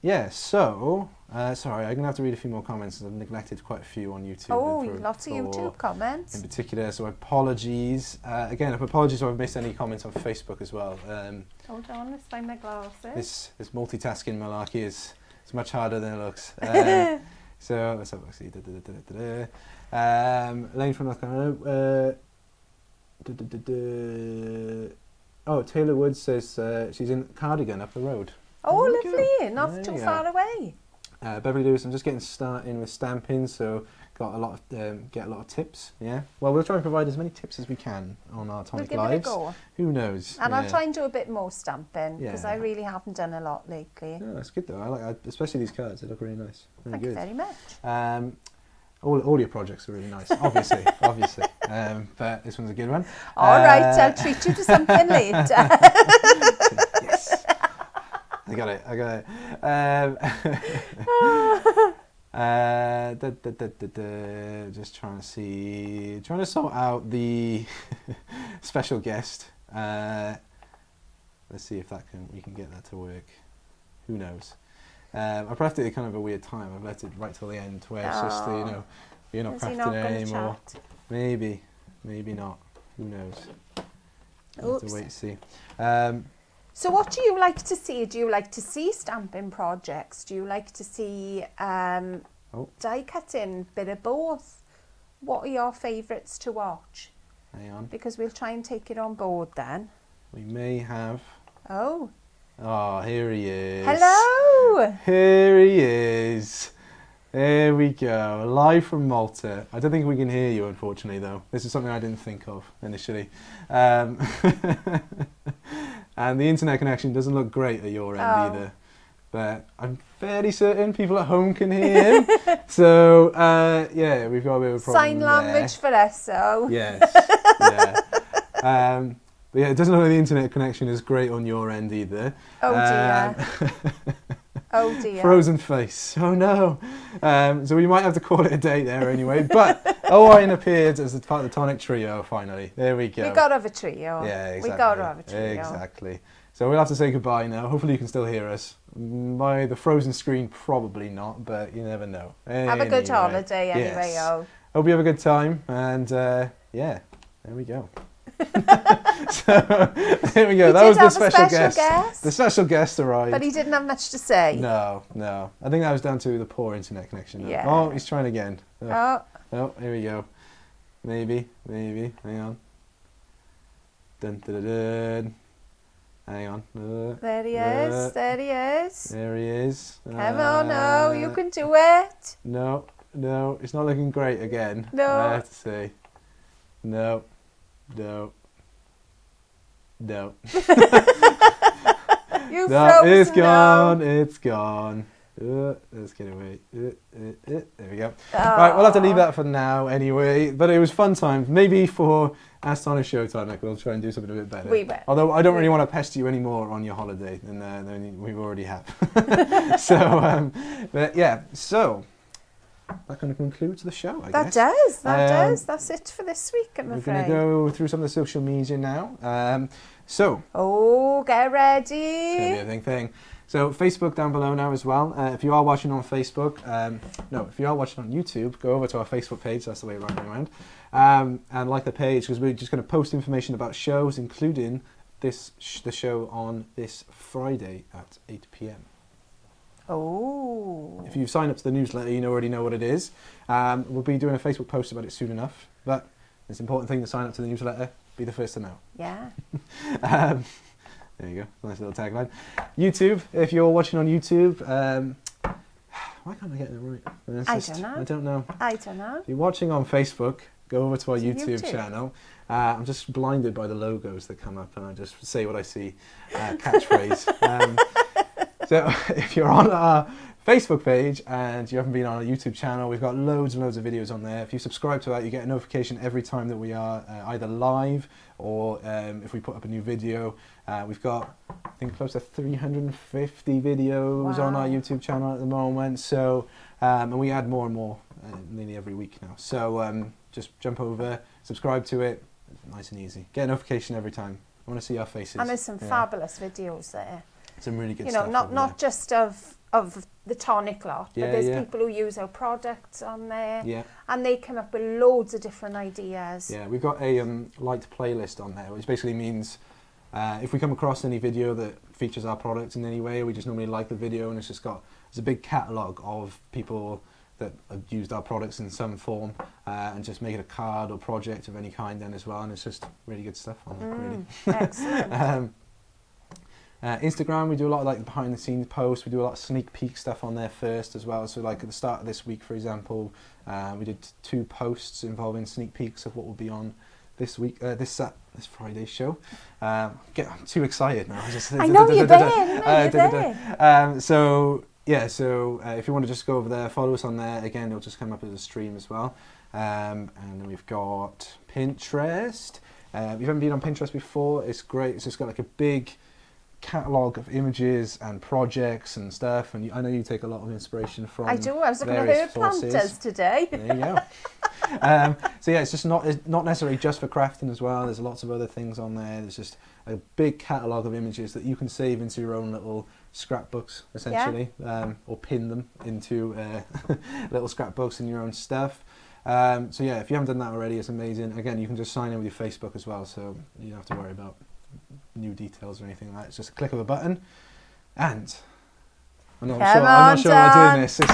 Speaker 2: Yeah, so, sorry, I'm going to have to read a few more comments. I've neglected quite a few on YouTube.
Speaker 1: Oh, lots of YouTube comments.
Speaker 2: In particular, so apologies. Again, apologies if I've missed any comments on Facebook as well.
Speaker 1: Hold on, let's find my glasses.
Speaker 2: This multitasking malarkey is much harder than it looks. So, let's have a see. Elaine from North Carolina. Taylor Woods says she's in Cardigan up the road.
Speaker 1: Oh, lovely. Not too far away.
Speaker 2: Beverly Lewis, I'm just getting started with stamping, so get a lot of tips. Yeah. Well, we'll try and provide as many tips as we can on our Tonic Lives.
Speaker 1: It a go.
Speaker 2: Who knows?
Speaker 1: And I'll try and do a bit more stamping because I really haven't done a lot lately.
Speaker 2: No, that's good though. I like, especially these cards. They look really nice. Really
Speaker 1: Thank you very much.
Speaker 2: All your projects are really nice, obviously. But this one's a good one.
Speaker 1: All right, I'll treat you to something later.
Speaker 2: Yes. I got it. Just trying to sort out the special guest. Let's see if we can get that to work. Who knows? I've left it at kind of a weird time. I've left it right till the end where it's just you're not crafting it anymore. Maybe not. Who knows? We'll have to wait and see.
Speaker 1: So what do you like to see? Do you like to see stamping projects? Do you like to see die cutting? Bit of both. What are your favourites to watch?
Speaker 2: Hang on.
Speaker 1: Because we'll try and take it on board then.
Speaker 2: We may have...
Speaker 1: Oh,
Speaker 2: here he is.
Speaker 1: Hello!
Speaker 2: Here he is. There we go. Live from Malta. I don't think we can hear you, unfortunately, though. This is something I didn't think of initially. And the internet connection doesn't look great at your end either. But I'm fairly certain people at home can hear him. So, we've got a bit of a problem
Speaker 1: Sign language for us, so.
Speaker 2: Yes, yeah. But yeah, it doesn't look like the internet connection is great on your end either.
Speaker 1: Oh dear. Oh dear.
Speaker 2: Frozen face. Oh no. So we might have to call it a day there anyway. But Owain appeared as part of the Tonic trio finally. There we go.
Speaker 1: We got to have a trio.
Speaker 2: Yeah, exactly.
Speaker 1: We got to have a trio.
Speaker 2: Exactly. So we'll have to say goodbye now. Hopefully you can still hear us. By the frozen screen, probably not, but you never know.
Speaker 1: Have a good holiday anyway,
Speaker 2: yes. Hope you have a good time. And there we go. So there we go. That was the special guest. The special guest arrived.
Speaker 1: But he didn't have much to say.
Speaker 2: No. I think that was down to the poor internet connection.
Speaker 1: Yeah.
Speaker 2: Oh, he's trying again. Oh, here we go. Maybe. Hang on. Dun, dun, dun, dun. Hang on.
Speaker 1: There he is.
Speaker 2: There he is.
Speaker 1: Come on, no, you can do it.
Speaker 2: No, it's not looking great again.
Speaker 1: No.
Speaker 2: I have to say. No.
Speaker 1: You frozen.
Speaker 2: It's gone. Let's get away. There we go. Right, we'll have to leave that for now anyway. But it was fun time. Maybe for Astonish Showtime, we'll try and do something a bit better.
Speaker 1: We will.
Speaker 2: Although I don't really want to pester you anymore on your holiday than we already have. So, but yeah, so that kind of concludes the show, I guess.
Speaker 1: That does. That's it for this week, I'm afraid.
Speaker 2: We're going to go through some of the social media now.
Speaker 1: Get ready.
Speaker 2: It's going to be a big thing. So Facebook down below now as well. If you are watching on Facebook, if you are watching on YouTube, go over to our Facebook page. That's the way right around. And like the page, because we're just going to post information about shows, including the show on this Friday at 8 p.m.
Speaker 1: Oh.
Speaker 2: If you've signed up to the newsletter, you already know what it is. We'll be doing a Facebook post about it soon enough. But it's an important thing to sign up to the newsletter. Be the first to know.
Speaker 1: Yeah.
Speaker 2: There you go. Nice little tagline. YouTube, if you're watching on YouTube, Why can't I get it right?
Speaker 1: I don't know.
Speaker 2: If you're watching on Facebook, go over to our YouTube channel. I'm just blinded by the logos that come up, and I just say what I see. Catchphrase. So if you're on our Facebook page and you haven't been on our YouTube channel, we've got loads and loads of videos on there. If you subscribe to that, you get a notification every time that we are either live or if we put up a new video. We've got, I think, close to 350 videos on our YouTube channel at the moment. So, and we add more and more nearly every week now. So just jump over, subscribe to it. It's nice and easy. Get a notification every time. I want to see our faces.
Speaker 1: And there's some fabulous videos there.
Speaker 2: Some really good stuff.
Speaker 1: Not just of the Tonic lot, but there's people who use our products on there.
Speaker 2: Yeah.
Speaker 1: And they come up with loads of different ideas.
Speaker 2: Yeah, we've got a liked playlist on there, which basically means if we come across any video that features our product in any way, we just normally like the video, and it's a big catalogue of people that have used our products in some form, and just make it a card or project of any kind then as well, and it's just really good stuff on there, really.
Speaker 1: Excellent.
Speaker 2: Instagram, we do a lot of like behind the scenes posts. We do a lot of sneak peek stuff on there first as well. So like at the start of this week, for example, we did 2 posts involving sneak peeks of what will be on this week, this Friday's show. I'm too excited now.
Speaker 1: I know you're there.
Speaker 2: So if you want to just go over there, follow us on there. Again, it'll just come up as a stream as well. And then we've got Pinterest. If you haven't been on Pinterest before, it's great. It's just got like a big catalogue of images and projects and stuff, and I know you take a lot of inspiration from
Speaker 1: I do. I was looking at herb planters today.
Speaker 2: There you go. So yeah, it's just not necessarily just for crafting as well. There's lots of other things on there. There's just a big catalogue of images that you can save into your own little scrapbooks, essentially, or pin them into little scrapbooks in your own stuff. So yeah, if you haven't done that already, it's amazing. Again, you can just sign in with your Facebook as well, so you don't have to worry about new details or anything like that. It's just a click of a button, and I'm not sure I'm doing this. It's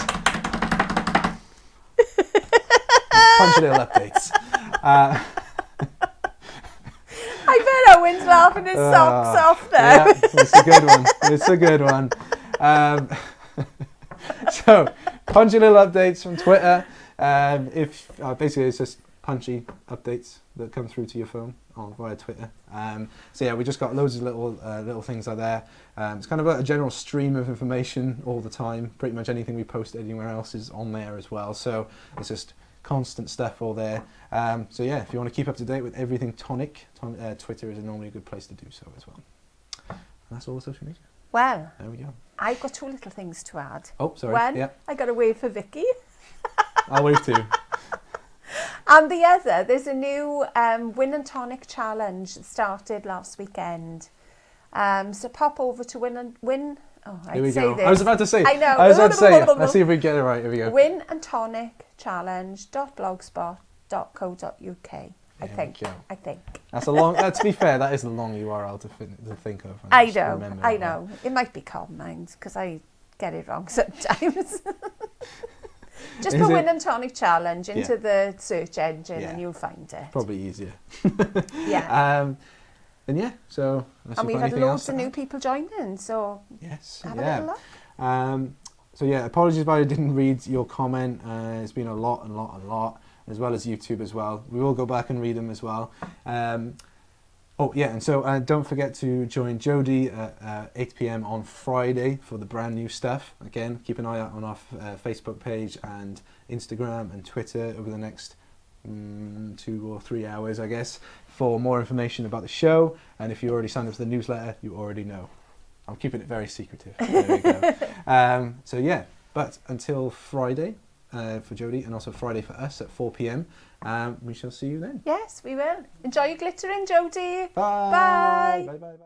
Speaker 2: punchy little updates.
Speaker 1: I bet Owen's laughing his socks off now.
Speaker 2: Yeah, it's a good one. It's a good one. So, punchy little updates from Twitter. Basically it's just punchy updates that come through to your phone via Twitter. So yeah, we just got loads of little things like that. It's kind of a general stream of information all the time. Pretty much anything we post anywhere else is on there as well. So it's just constant stuff all there. So yeah, if you want to keep up to date with everything Tonic, Twitter is normally a good place to do so as well. And that's all the social media.
Speaker 1: Well,
Speaker 2: there we go.
Speaker 1: I've got 2 little things to add.
Speaker 2: Oh, sorry.
Speaker 1: One, I got to wave for Vicky.
Speaker 2: I'll wave too.
Speaker 1: And the other, there's a new Win and Tonic challenge that started last weekend. So pop over to Win. Oh,
Speaker 2: Here we
Speaker 1: say
Speaker 2: go.
Speaker 1: this.
Speaker 2: I was about to say.
Speaker 1: I know.
Speaker 2: I was about to say. Let's see if we get it right. Here we go.
Speaker 1: Win and Tonic challenge.blogspot.co.uk. I think. That's a long. To be fair, that is a long URL to think of. I know. It might be combined because I get it wrong sometimes. Just put Win and Tonic challenge into the search engine and you'll find it.
Speaker 2: Probably easier.
Speaker 1: Yeah.
Speaker 2: And yeah, so.
Speaker 1: And we've had loads of new people joining, so
Speaker 2: yes,
Speaker 1: have a little look.
Speaker 2: So yeah, apologies if I didn't read your comment. It's been a lot, as well as YouTube as well. We will go back and read them as well. Oh yeah, and so don't forget to join Jodie at 8 PM on Friday for the brand new stuff. Again, keep an eye out on our Facebook page and Instagram and Twitter over the next 2 or 3 hours, I guess, for more information about the show. And if you already signed up to the newsletter, you already know. I'm keeping it very secretive. There we go. So yeah, but until Friday for Jodie, and also Friday for us at 4 PM. We shall see you then.
Speaker 1: Yes, we will. Enjoy your glittering, Jodie.
Speaker 2: Bye. Bye. Bye. Bye.